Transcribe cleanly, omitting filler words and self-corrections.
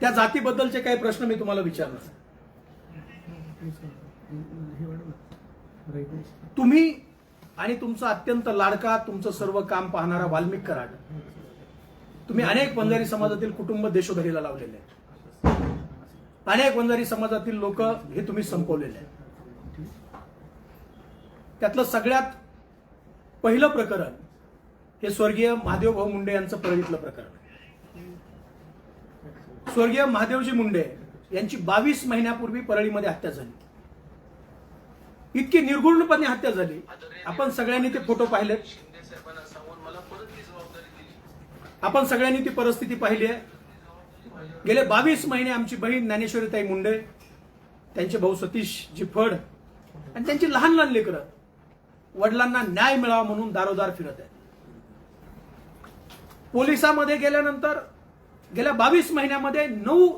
त्या जातीबद्दलचे काही प्रश्न मी तुम्हाला विचारणार. तुम्ही आणि तुमचा अत्यंत लाडका, तुमचं सर्व काम पाहणारा वाल्मिक कराड, तुम्ही अनेक वंजारी समाजातील कुटुंब देशोधडीला लावलेले आहेत. अनेक वंजारी समाजातील लोक हे तुम्ही संपवलेले आहेत. त्यातलं सगळ्यात पहिलं प्रकरण हे स्वर्गीय महादेवभाऊ मुंडे यांचं परळीतलं प्रकरण. स्वर्गीय महादेवजी मुंडे यांची 22 महिन्यापूर्वी परळीमध्ये हत्या झाली. इतकी निर्घृणपणे हत्या झाली. आपण सगळ्यांनी ते फोटो पाहिलेत. आपण सगळ्यांनी ती परिस्थिती पाहिली आहे. गेले 22 महिने आमची बहीण ज्ञानेश्वरीताई मुंडे, त्यांचे भाऊ सतीश जिफड आणि त्यांची लहान लहान लेकरं वडिलांना न्याय मिळावा म्हणून दारोदार फिरत आहेत. पोलिसांमध्ये गेल्यानंतर गेल्या 22 महिन्यामध्ये 9